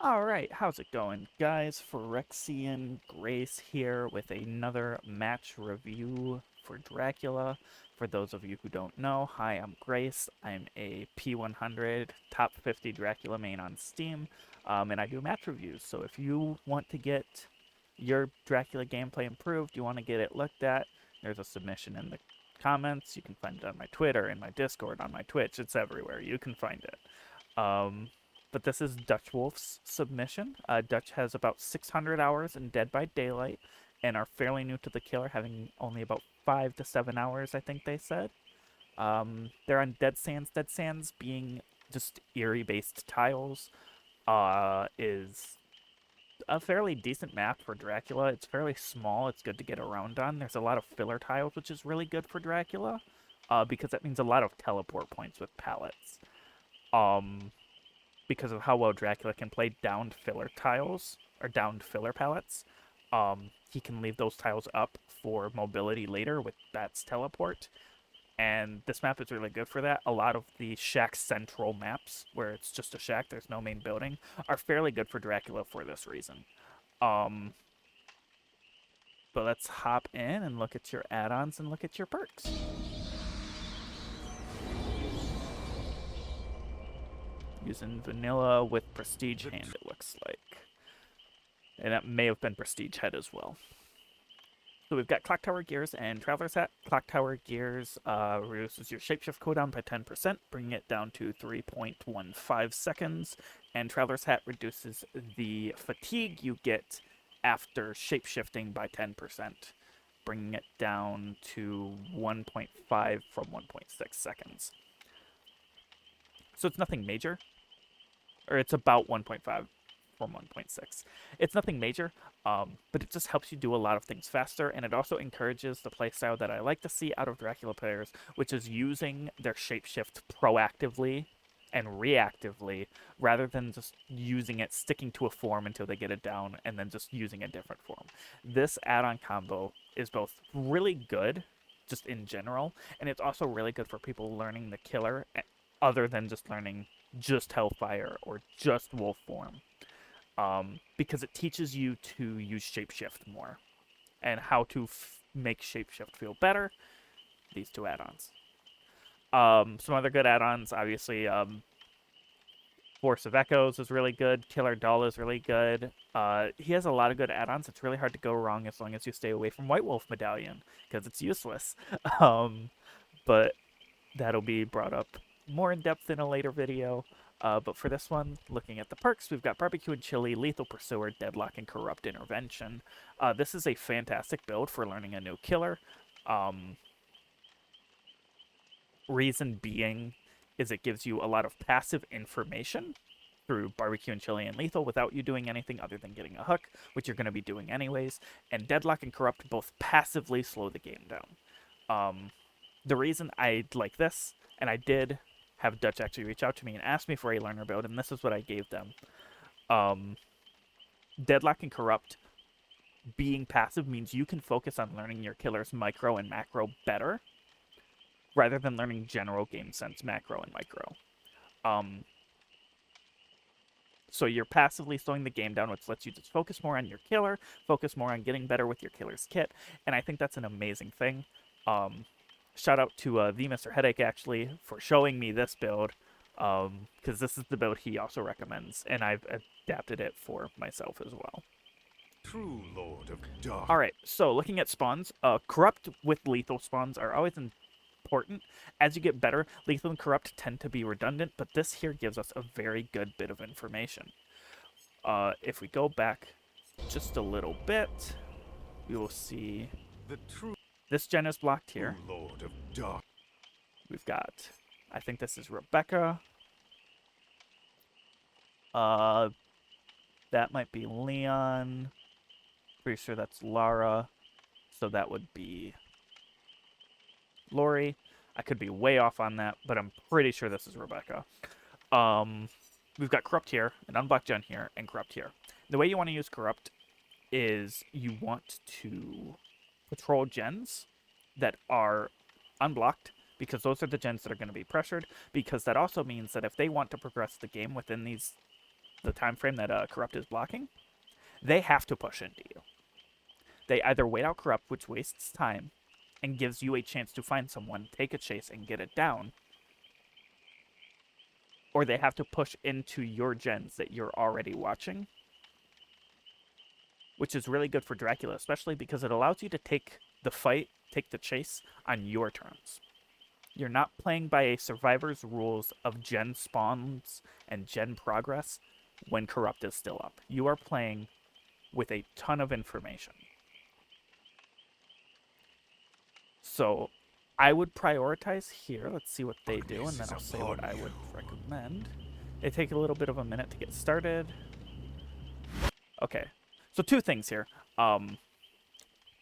Alright, how's it going, guys? Phyrexian Grace here with another match review for Dracula. For those of you who don't know, hi, I'm Grace. I'm a P100 top 50 Dracula main on Steam, and I do match reviews. So if you want to get your Dracula gameplay improved, you want to get it looked at, there's a submission in the comments. You can find it on my Twitter, in my Discord, on my Twitch. It's everywhere. You can find it. But this is DutchWolf's submission. Dutch has about 600 hours in Dead by Daylight and are fairly new to the killer, having only about 5 to 7 hours, I think they said. They're on Dead Sands. Dead Sands being just eerie-based tiles is a fairly decent map for Dracula. It's fairly small. It's good to get around on. There's a lot of filler tiles, which is really good for Dracula because that means a lot of teleport points with pallets. Because of how well Dracula can play downed filler tiles, or downed filler pallets. He can leave those tiles up for mobility later with Bat's teleport, and this map is really good for that. A lot of the shack central maps, where it's just a shack, there's no main building, are fairly good for Dracula for this reason. But let's hop in and look at your add-ons and look at your perks. Using vanilla with prestige hand, it looks like. And that may have been prestige head as well. So we've got Clock Tower Gears and Traveler's Hat. Clock Tower Gears reduces your shapeshift cooldown by 10%, bringing it down to 3.15 seconds. And Traveler's Hat reduces the fatigue you get after shapeshifting by 10%, bringing it down to 1.5 from 1.6 seconds. So it's nothing major. Or it's about 1.5 from 1.6. It's nothing major, but it just helps you do a lot of things faster, and it also encourages the playstyle that I like to see out of Dracula players, which is using their shapeshift proactively and reactively, rather than just using it, sticking to a form until they get it down, and then just using a different form. This add-on combo is both really good, just in general, and it's also really good for people learning the killer, other than just learning just Hellfire or just Wolf form, because it teaches you to use Shapeshift more and how to make Shapeshift feel better. These two add-ons. Some other good add-ons, obviously, Force of Echoes is really good. Killer Doll is really good. He has a lot of good add-ons. It's really hard to go wrong as long as you stay away from White Wolf Medallion, because it's useless. But that'll be brought up more in depth in a later video. But for this one, looking at the perks, we've got Barbecue and Chili, Lethal Pursuer, Deadlock, and Corrupt Intervention. This is a fantastic build for learning a new killer. Reason being is it gives you a lot of passive information through Barbecue and Chili and Lethal without you doing anything other than getting a hook, which you're going to be doing anyways. And Deadlock and Corrupt both passively slow the game down. The reason I like this, and I did have Dutch actually reach out to me and ask me for a learner build, and this is what I gave them. Deadlock and Corrupt being passive means you can focus on learning your killer's micro and macro better, rather than learning general game sense macro and micro. So you're passively slowing the game down, which lets you just focus more on your killer, focus more on getting better with your killer's kit, and I think that's an amazing thing. Shout out to the Mr. Headache, actually, for showing me this build, because this is the build he also recommends, and I've adapted it for myself as well. True Lord of Dark. Alright, so looking at spawns, Corrupt with Lethal spawns are always important. As you get better, Lethal and Corrupt tend to be redundant, but this here gives us a very good bit of information. If we go back just a little bit, we will see The true this gen is blocked here. Lord of Dark. We've got, I think this is Rebecca. That might be Leon. Pretty sure that's Lara. So that would be Lori. I could be way off on that, but I'm pretty sure this is Rebecca. We've got Corrupt here, an unblocked gen here, and Corrupt here. The way you want to use Corrupt is you want to patrol gens that are unblocked, because those are the gens that are going to be pressured, because that also means that if they want to progress the game within these the time frame that Corrupt is blocking, they have to push into you. They either wait out Corrupt, which wastes time and gives you a chance to find someone, take a chase, and get it down, or they have to push into your gens that you're already watching, which is really good for Dracula, especially because it allows you to take the fight, take the chase on your terms. You're not playing by a survivor's rules of gen spawns and gen progress when Corrupt is still up. You are playing with a ton of information. So I would prioritize here. Let's see what they do, and then I'll say what I would recommend. They take a little bit of a minute to get started. Okay, so 2 things here.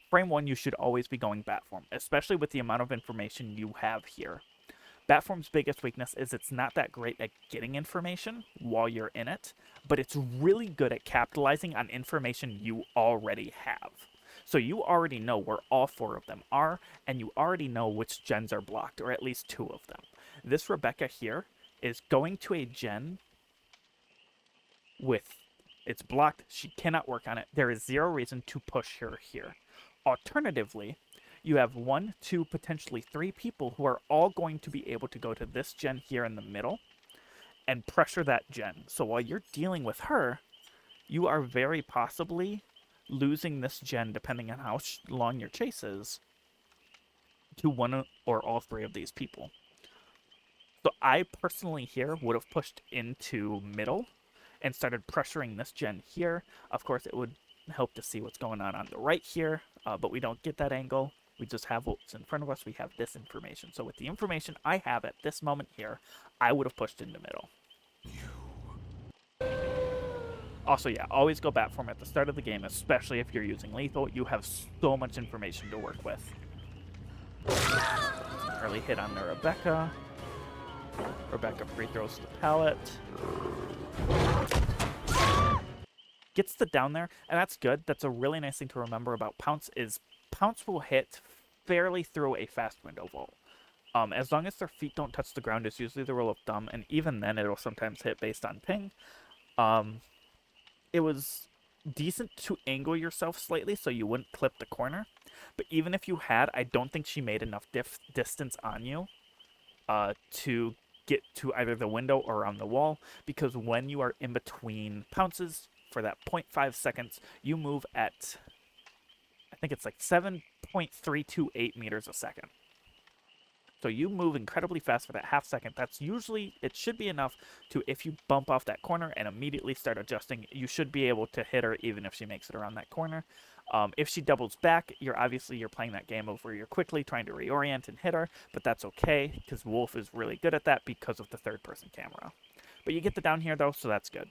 Frame 1, you should always be going Batform, especially with the amount of information you have here. Batform's biggest weakness is it's not that great at getting information while you're in it, but it's really good at capitalizing on information you already have. So you already know where all 4 of them are, and you already know which gens are blocked, or at least 2 of them. This Rebecca here is going to a gen with it's blocked. She cannot work on it. There is 0 reason to push her here. Alternatively, you have 1, 2, potentially 3 people who are all going to be able to go to this gen here in the middle and pressure that gen. So while you're dealing with her, you are very possibly losing this gen, depending on how long your chase is, to 1 or all 3 of these people. So I personally here would have pushed into middle and started pressuring this gen here. Of course, it would help to see what's going on the right here, but we don't get that angle. We just have what's in front of us. We have this information. So with the information I have at this moment here, I would have pushed into middle. Also, yeah, always go Batform at the start of the game, especially if you're using lethal. You have so much information to work with. Early hit on the Rebecca. Rebecca free throws the pallet. Gets the down there, and that's good. That's a really nice thing to remember about Pounce is Pounce will hit fairly through a fast window vault. As long as their feet don't touch the ground is usually the rule of thumb, and even then it'll sometimes hit based on ping. It was decent to angle yourself slightly so you wouldn't clip the corner, but even if you had, I don't think she made enough distance on you to get to either the window or around the wall, because when you are in between pounces for that 0.5 seconds, you move at, I think it's like 7.328 meters a second. So you move incredibly fast for that half second. That's usually, it should be enough to, if you bump off that corner and immediately start adjusting, you should be able to hit her even if she makes it around that corner. If she doubles back, you're playing that game of where you're quickly trying to reorient and hit her, but that's okay, because Wolf is really good at that because of the third-person camera. But you get the down here, though, so that's good.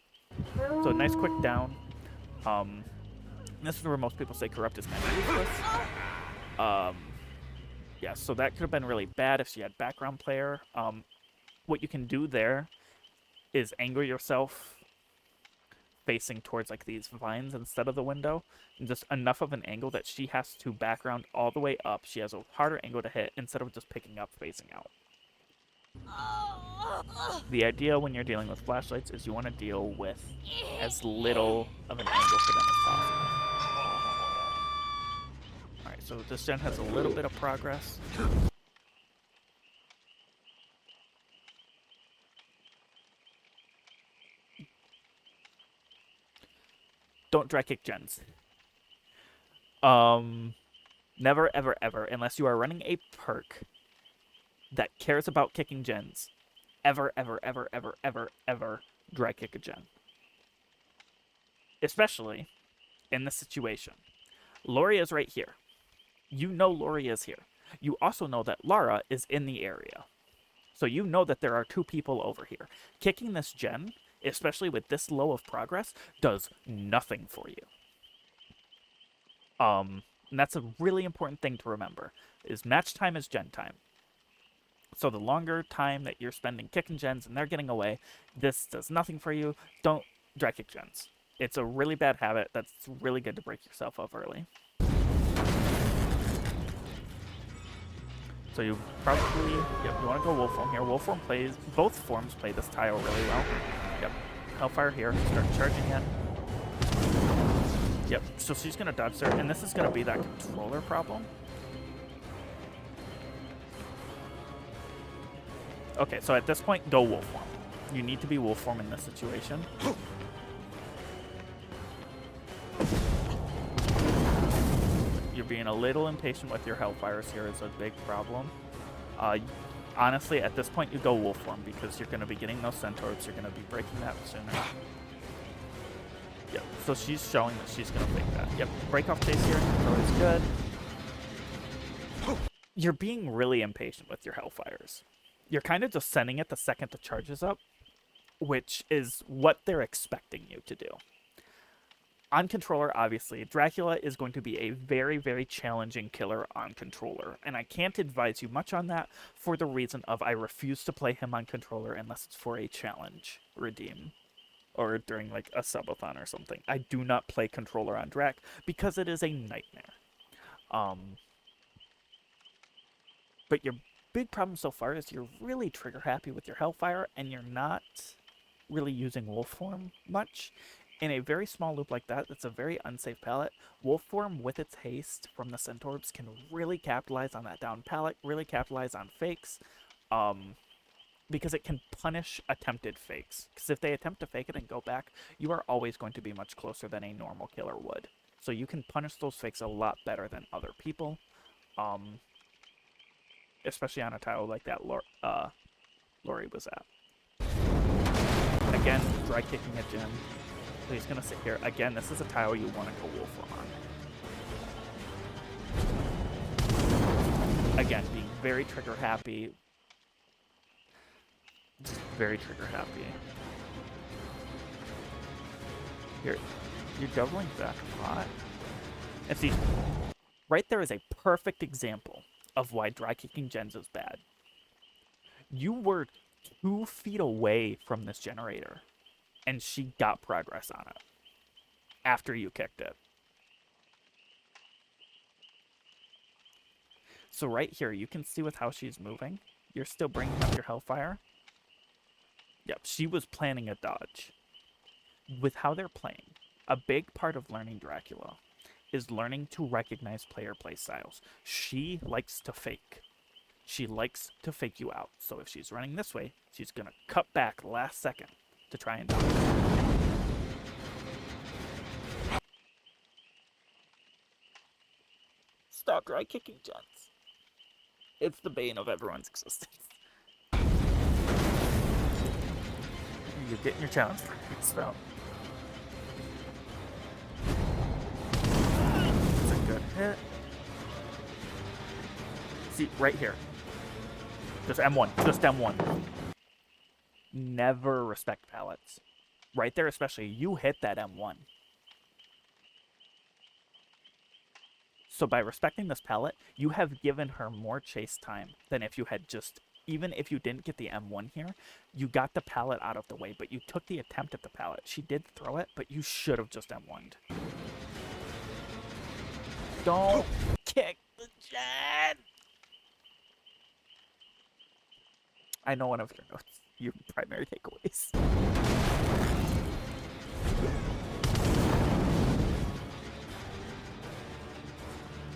So a nice quick down. This is where most people say Corrupt is kind of useless. Yeah, so that could have been really bad if she had background player. What you can do there is angle yourself facing towards like these vines instead of the window, and just enough of an angle that she has to background all the way up. She has a harder angle to hit instead of just picking up facing out. The idea when you're dealing with flashlights is you want to deal with as little of an angle for them as possible. Alright, so this gen has a little bit of progress. Don't dry kick gens. Never, ever, ever, unless you are running a perk that cares about kicking gens, ever, ever, ever, ever, ever, ever dry kick a gen. Especially in this situation. Loria's right here. You know Loria's here. You also know that Lara is in the area. So you know that there are 2 people over here. Kicking this gen, especially with this low of progress, does nothing for you. And that's a really important thing to remember, is match time is gen time. So the longer time that you're spending kicking gens and they're getting away, this does nothing for you. Don't dry kick gens. It's a really bad habit that's really good to break yourself up early. So you probably, you want to go wolf form here. Wolf form plays, both forms play this tile really well. Yep. Hellfire here. Start charging in. Yep, so she's going to dodge there, and this is going to be that controller problem. Okay, so at this point, go wolf form. You need to be wolf form in this situation. You're being a little impatient with your Hellfires here is a big problem. Honestly, at this point, you go wolf form because you're going to be getting those centaurs. You're going to be breaking that sooner. Yep, so she's showing that she's going to fake that. Yep, break off chase here. Always good. You're being really impatient with your Hellfires. You're kind of just sending it the second the charge is up, which is what they're expecting you to do. On controller, obviously, Dracula is going to be a very, very challenging killer on controller, and I can't advise you much on that for the reason of I refuse to play him on controller unless it's for a challenge redeem or during like a subathon or something. I do not play controller on Drac because it is a nightmare. But your big problem so far is you're really trigger happy with your Hellfire and you're not really using wolf form much. In a very small loop like that, that's a very unsafe pallet. Wolf form with its haste from the Centaurs can really capitalize on that down pallet, really capitalize on fakes, because it can punish attempted fakes. Because if they attempt to fake it and go back, you are always going to be much closer than a normal killer would. So you can punish those fakes a lot better than other people, especially on a tile like that Lori was at. Again, dry kicking at Jin. So he's going to sit here. Again, this is a tile you want to go wolf on. Again, being very trigger happy. Just very trigger happy. You're doubling back a lot. And see, right there is a perfect example of why dry kicking gens is bad. You were 2 feet away from this generator, and she got progress on it after you kicked it. So right here, you can see with how she's moving, you're still bringing up your Hellfire. Yep, she was planning a dodge. With how they're playing, a big part of learning Dracula is learning to recognize player play styles. She likes to fake. She likes to fake you out. So if she's running this way, she's going to cut back last second to try and dodge. Stop dry kicking gens. It's the bane of everyone's existence. You're getting your challenge for next round. It's a good hit. See, right here. Just M1. Just M1. Never respect pallets. Right there especially, you hit that M1. So by respecting this pallet, you have given her more chase time than if you had just... Even if you didn't get the M1 here, you got the pallet out of the way, but you took the attempt at the pallet. She did throw it, but you should have just M1'd. Don't kick the gen! I know one of your notes, your primary takeaways.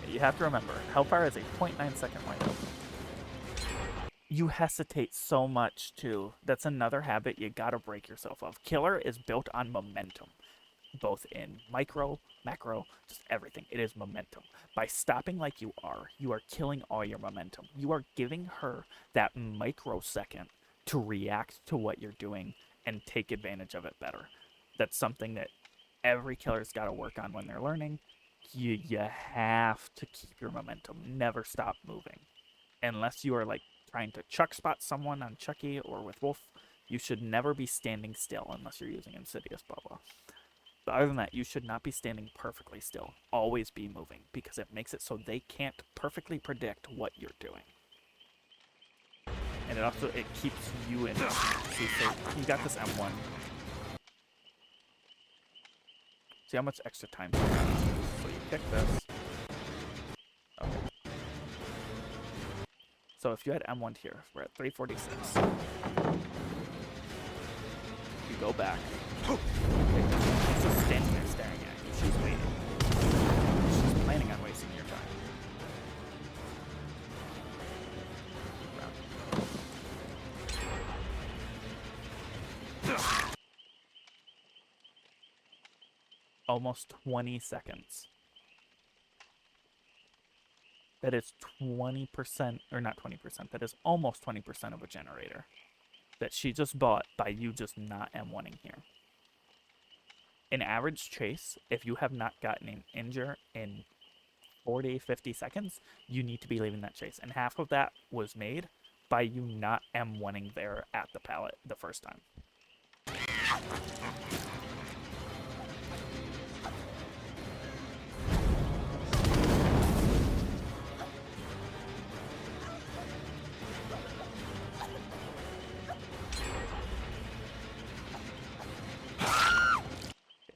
You have to remember, Hellfire is a 0.9 second window. You hesitate so much too. That's another habit you gotta break yourself of. Killer is built on momentum, both in micro, macro, just everything. It is momentum. By stopping like you are killing all your momentum. You are giving her that microsecond to react to what you're doing and take advantage of it better. That's something that every killer's gotta work on when they're learning. You have to keep your momentum. Never stop moving. Unless you are like trying to chuck spot someone on Chucky or with Wolf, you should never be standing still unless you're using Insidious Bubba. But other than that, you should not be standing perfectly still. Always be moving, because it makes it so they can't perfectly predict what you're doing. And it keeps you in. See, so you got this M1. See how much extra time you got. So you kick this. Okay. So if you had M1 here, we're at 346. You go back. She's just standing there staring at you. She's waiting. She's planning on wasting your time. Almost 20 seconds. That is 20%, or not 20%, that is almost 20% of a generator that she just bought by you just not M1ing here. An average chase, if you have not gotten an injure in 40, 50 seconds, you need to be leaving that chase. And half of that was made by you not M1ing there at the pallet the first time.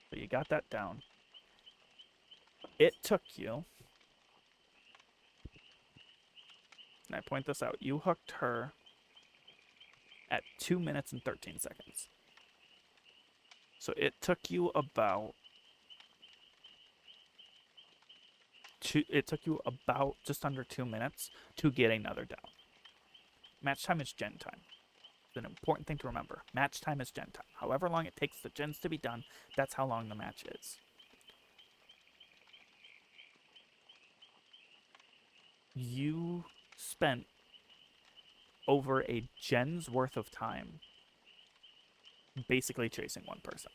So you got that down. It took you, and I point this out, you hooked her at 2 minutes and 13 seconds. So it took you about just under 2 minutes to get another down. Match time is gen time. It's an important thing to remember. Match time is gen time. However long it takes the gens to be done, that's how long the match is. You spent over a gen's worth of time basically chasing one person.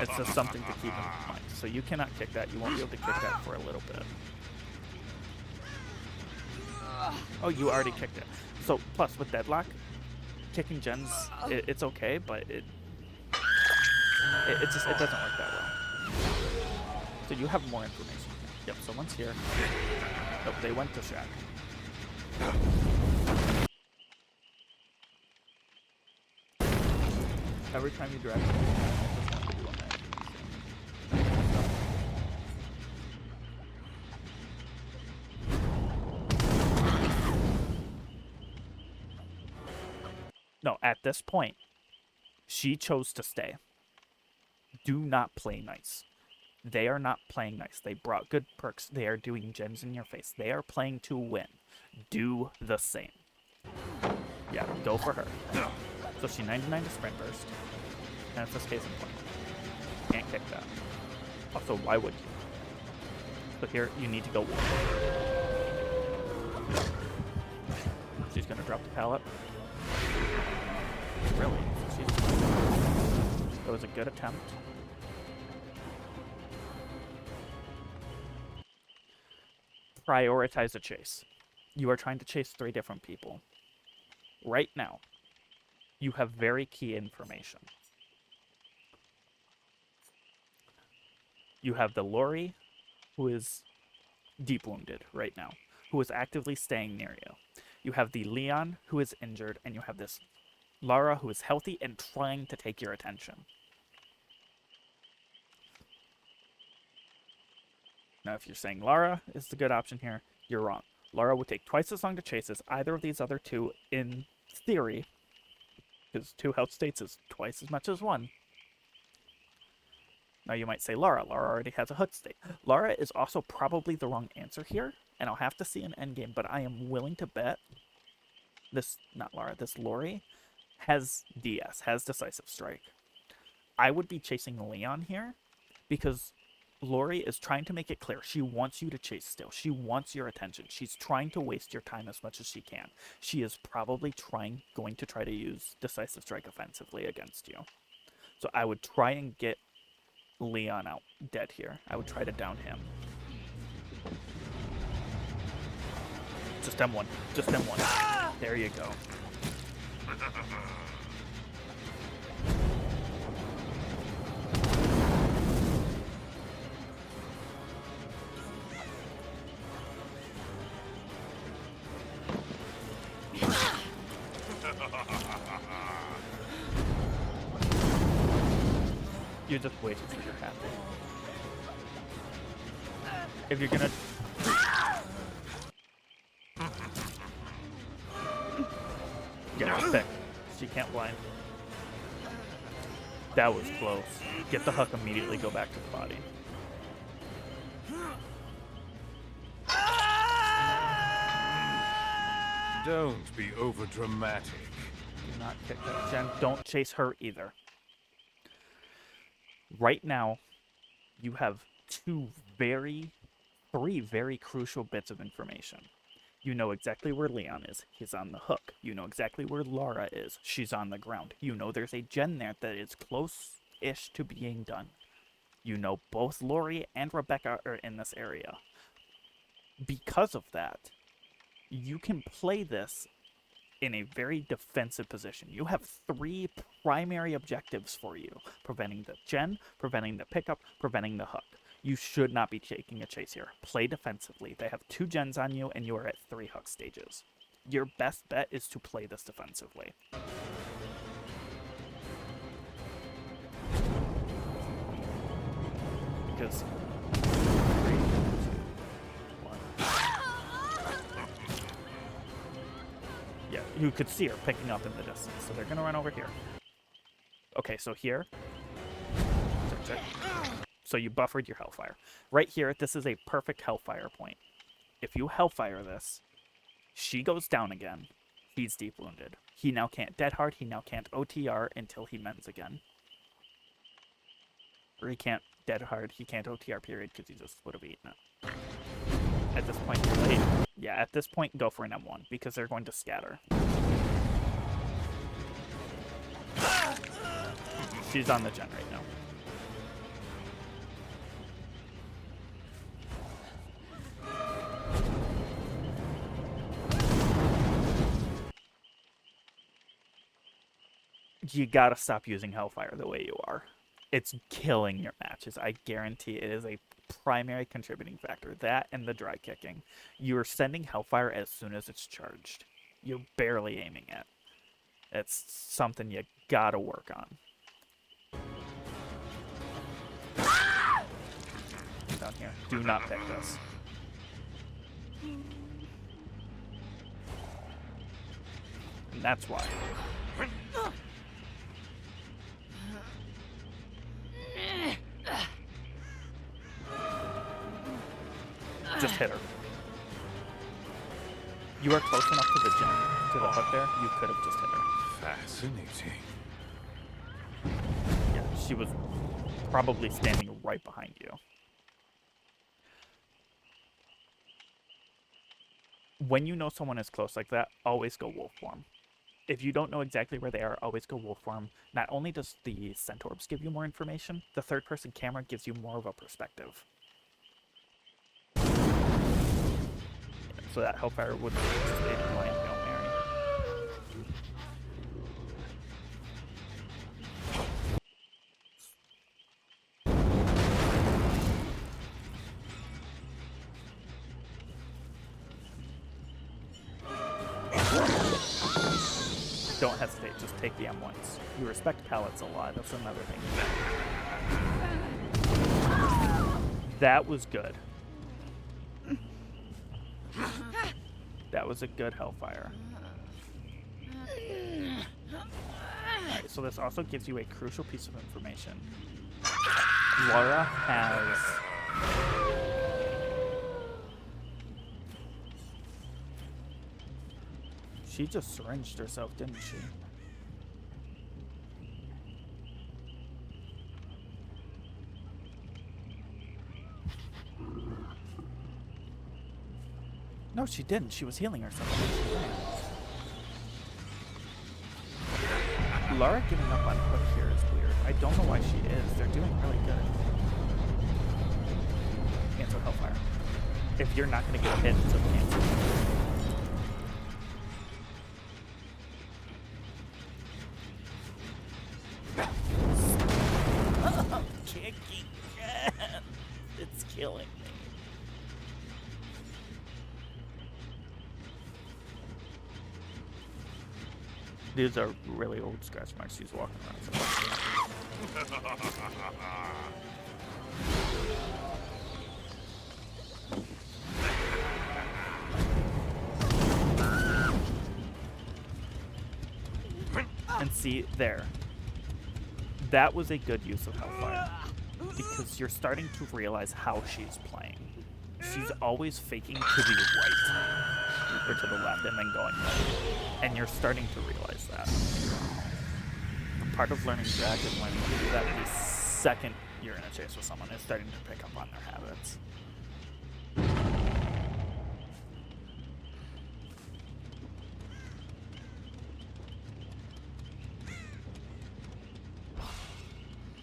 It's just something to keep in mind. So you cannot kick that. You won't be able to kick that for a little bit. Oh, you already kicked it. So plus with deadlock, kicking gens, it's okay, but it doesn't work that well. So you have more information. Yep, so one's here. Nope, they went to Shack. Every time you drag them, you just want to do a match. No, at this point, she chose to stay. Do not play nice. They are not playing nice. They brought good perks. They are doing gens in your face. They are playing to win. Do the same. Yeah, go for her. So she 99 to sprint burst. And it's this case in point. Can't kick that. Also, why would you? But here, you need to go one. She's gonna drop the pallet. Really? It was a good attempt. Prioritize a chase. You are trying to chase 3 different people. Right now, you have very key information. You have the Lori, who is deep wounded right now, who is actively staying near you. You have the Leon, who is injured, and you have this Lara, who is healthy and trying to take your attention. Now, if you're saying Lara is the good option here, you're wrong. Lara would take twice as long to chase as either of these other two in theory, because 2 health states is twice as much as 1. Now you might say Lara. Lara already has a hood state. Lara is also probably the wrong answer here, and I'll have to see an endgame, but I am willing to bet this Lori has DS, has Decisive Strike. I would be chasing Leon here, because Lori is trying to make it clear. She wants you to chase still. She wants your attention. She's trying to waste your time as much as she can. She is probably going to try to use Decisive Strike offensively against you. So I would try and get Leon out dead here. I would try to down him. Just M1. Just M1. There you go. You're just waiting for your happy. If you're gonna... Yeah, just pick. She can't blind. That was close. Get the hook immediately, go back to the body. Don't be overdramatic. Do not kick that. Jen, don't chase her either. Right now, you have three very crucial bits of information. You know exactly where Leon is. He's on the hook. You know exactly where Laura is. She's on the ground. You know there's a gen there that is close-ish to being done. You know both Lori and Rebecca are in this area. Because of that, you can play this in a very defensive position. You have three primary objectives for you: preventing the gen, preventing the pickup, preventing the hook. You should not be taking a chase here. Play defensively. They have 2 gens on you, and you are at 3 hook stages. Your best bet is to play this defensively. Because... 3, 2, 1. Yeah, you could see her picking up in the distance, so they're going to run over here. Okay, so here... Check. So you buffered your Hellfire. Right here, this is a perfect Hellfire point. If you Hellfire this, she goes down again. He's deep wounded. He now can't Dead Hard. He now can't OTR until he mends again. Or he can't Dead Hard. He can't OTR, period, because he just would have eaten it. At this point, you're late. Yeah, at this point, go for an M1, because they're going to scatter. She's on the gen right now. You gotta stop using Hellfire the way you are. It's killing your matches. I guarantee it is a primary contributing factor. That and the dry kicking. You're sending Hellfire as soon as it's charged. You're barely aiming it. It's something you gotta work on. Down here. Do not pick this. And that's why. Just hit her. You are close enough to the gen, to the hook there, you could have just hit her. Fascinating. Yeah, she was probably standing right behind you. When you know someone is close like that, always go wolf form. If you don't know exactly where they are, always go wolf form. Not only does the centaurs give you more information, the third-person camera gives you more of a perspective. So that Hellfire would just be a blind Hail Mary. Don't hesitate, just take the M1s. You respect pallets a lot, that's another thing. That was good. That was a good Hellfire. Alright, so this also gives you a crucial piece of information. Laura has... She just syringed herself, didn't she? No, she didn't. She was healing herself. Laura giving up on hook here is weird. I don't know why she is. They're doing really good. Cancel Hellfire. If you're not going to get hit, so cancel. Oh, kicking. It's killing me. These are really old scratch marks he's walking around. And see, there. That was a good use of Hellfire. Because you're starting to realize how she's playing. She's always faking to the right. Or to the left, and then going right. And you're starting to realize that. Part of learning Drac is learning to do that the second you're in a chase with someone, is starting to pick up on their habits.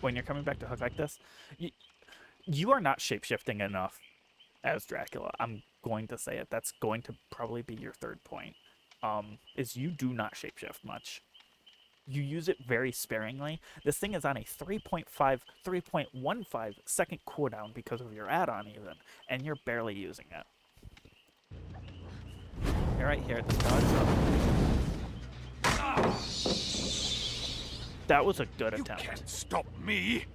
When you're coming back to hook like this, you are not shapeshifting enough as Dracula. I'm going to say it. That's going to probably be your third point. Is you do not shapeshift much. You use it very sparingly. This thing is on a 3.5, 3.15 second cooldown because of your add-on even, and you're barely using it. You're right here at the start. That was a good attempt. You can't stop me.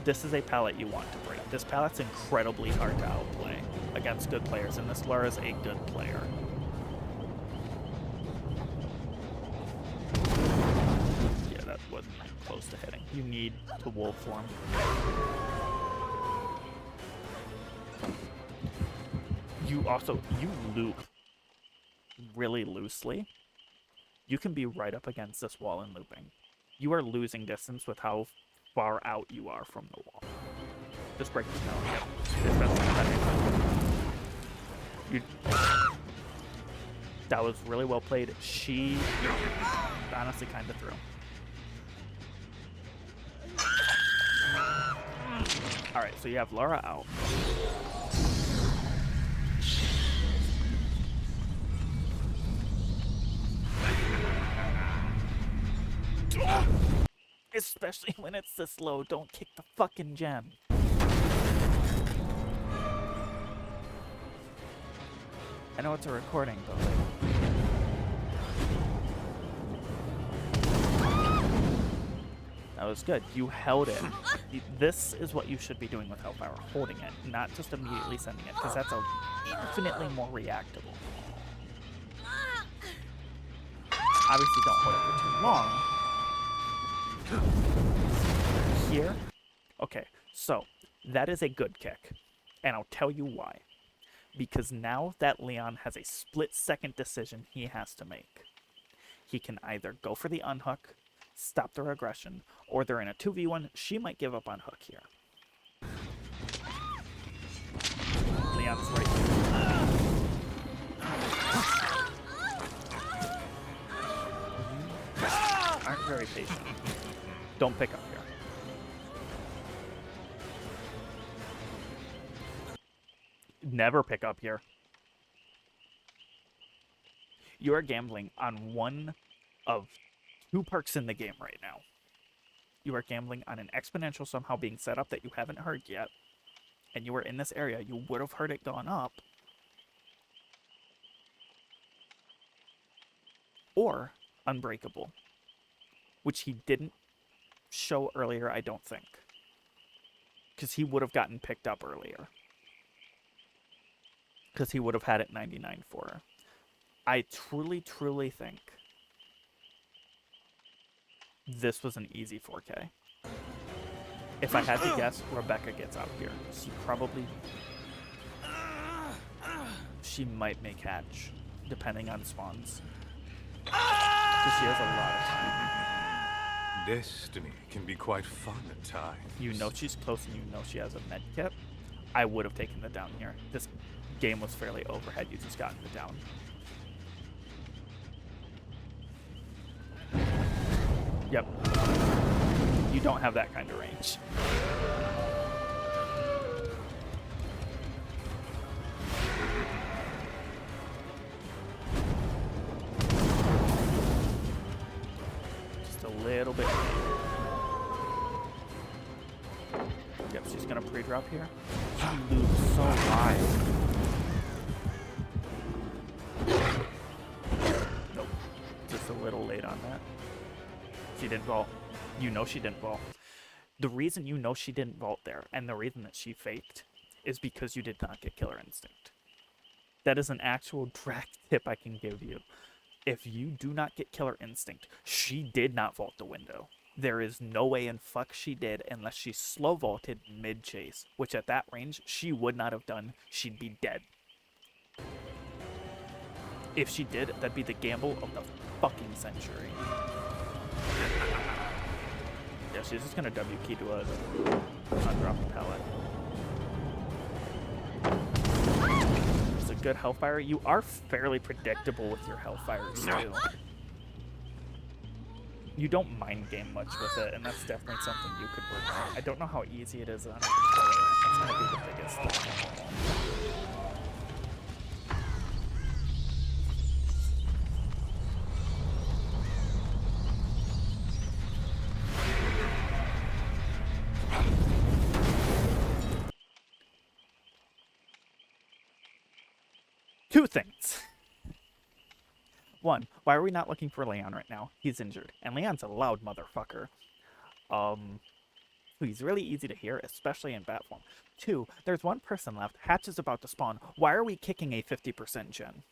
This is a palette you want to break. This palette's incredibly hard to outplay against good players, and this Laura's a good player. Yeah, that wasn't close to hitting. You need to wolf form. You loop really loosely. You can be right up against this wall and looping. You are losing distance with how far out you are from the wall. Just break this down. Yep. That was really well played. She honestly kind of threw. Alright, so you have Laura out. Especially when it's this low, don't kick the fucking gem. I know it's a recording, but like... That was good. You held it. This is what you should be doing with Hellfire, holding it, not just immediately sending it, because that's infinitely more reactable. Obviously don't hold it for too long. Here, okay, so that is a good kick, and I'll tell you why. Because now that Leon has a split-second decision he has to make. He can either go for the unhook, stop their aggression, or they're in a 2v1, she might give up on hook here. Leon's right here. Aren't very patient. Don't pick up here. Never pick up here. You are gambling on one of two perks in the game right now. You are gambling on an exponential somehow being set up that you haven't heard yet. And you were in this area. You would have heard it gone up. Or Unbreakable. Which he didn't show earlier, I don't think. Because he would have gotten picked up earlier. Because he would have had it 99 for her. I truly, truly think this was an easy 4K. If I had to guess, Rebecca gets out here. She might make hatch, depending on spawns. Because she has a lot of time. Destiny can be quite fun at times. You know she's close and you know she has a med kit. I would have taken the down here. This game was fairly overhead. You just gotten the down. Yep. You don't have that kind of range. Just a little bit. Yep, she's gonna pre-drop here. She moves so wide. Nope. Just a little late on that. She didn't vault. You know she didn't vault. The reason you know she didn't vault there, and the reason that she faked, is because you did not get Killer Instinct. That is an actual Drac tip I can give you. If you do not get killer instinct, she did not vault the window. There is no way in fuck she did unless she slow vaulted mid chase, which at that range she would not have done. She'd be dead. If she did, that'd be the gamble of the fucking century. Yeah, she's just gonna W key to a undrop pallet. It's a good Hellfire. You are fairly predictable with your Hellfires too. You don't mind game much with it, and that's definitely something you could work on. I don't know how easy it is on a controller. That's gonna be the biggest thing. Two things. One, why are we not looking for Leon right now? He's injured, and Leon's a loud motherfucker. He's really easy to hear, especially in bat form. Two, there's one person left. Hatch is about to spawn. Why are we kicking a 50% gen?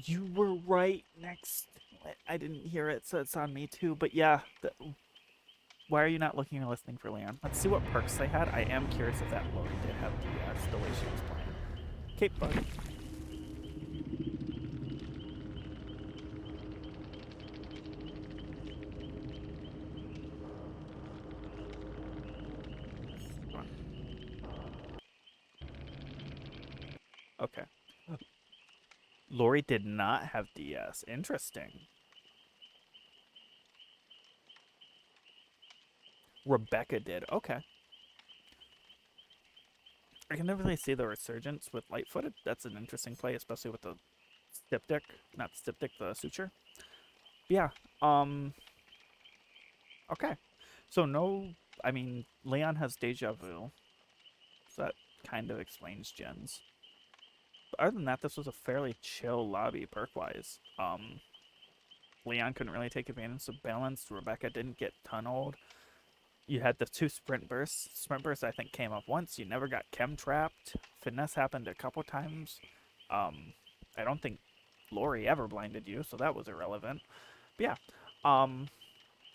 You were right next. I didn't hear it, so it's on me too. But yeah, why are you not looking or listening for Leon? Let's see what perks they had. I am curious if that Lori did have DS the way she was playing. Cape Bug. Okay. Lori did not have DS. Interesting. Rebecca did. Okay. I can definitely see the resurgence with light-footed. That's an interesting play, especially with the styptic. Not styptic, the suture. But yeah. Okay. So no, I mean, Leon has deja vu. So that kind of explains gens. But other than that, this was a fairly chill lobby perk-wise. Leon couldn't really take advantage of balance. Rebecca didn't get tunneled. You had the two sprint bursts. Sprint burst, I think, came up once. You never got chem trapped. Finesse happened a couple times. I don't think Lori ever blinded you, so that was irrelevant. But yeah.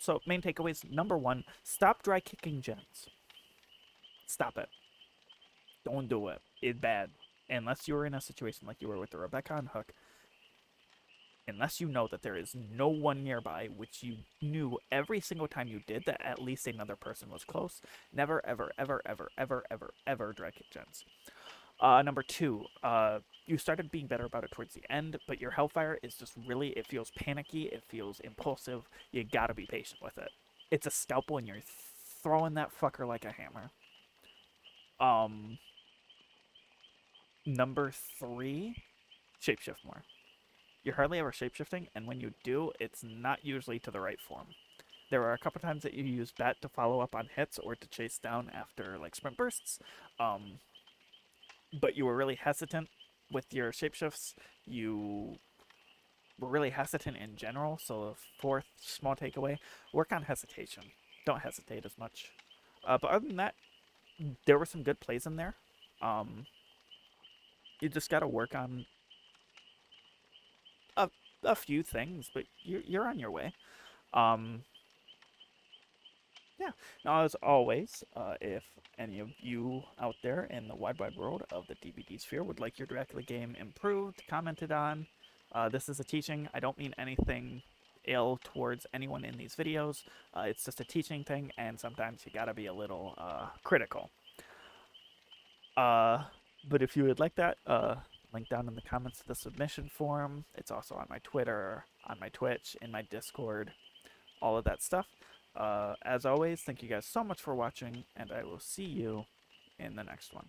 So main takeaways. Number one, stop dry kicking gens. Stop it. Don't do it. It's bad. Unless you're in a situation like you were with the Rebecca on Hook. Unless you know that there is no one nearby, which you knew every single time you did that at least another person was close. Never, ever, ever, ever, ever, ever, ever dry kick gens. Number two, you started being better about it towards the end, but your Hellfire is just really, it feels panicky, it feels impulsive. You gotta be patient with it. It's a scalpel and you're throwing that fucker like a hammer. Number three, shapeshift more. You're hardly ever shapeshifting, and when you do, it's not usually to the right form. There are a couple times that you use Bat to follow up on hits or to chase down after like sprint bursts, but you were really hesitant with your shapeshifts. You were really hesitant in general, so the fourth small takeaway, work on hesitation. Don't hesitate as much. But other than that, there were some good plays in there. You just got to work on a few things, but you're on your way. Yeah. Now, as always, if any of you out there in the wide world of the DVD sphere would like your Dracula game improved, commented on, this is a teaching. I don't mean anything ill towards anyone in these videos. It's just a teaching thing, and sometimes you gotta be a little critical. But if you would like that, link down in the comments to the submission form. It's also on my Twitter, on my Twitch, in my Discord, all of that stuff. As always, thank you guys so much for watching, and I will see you in the next one.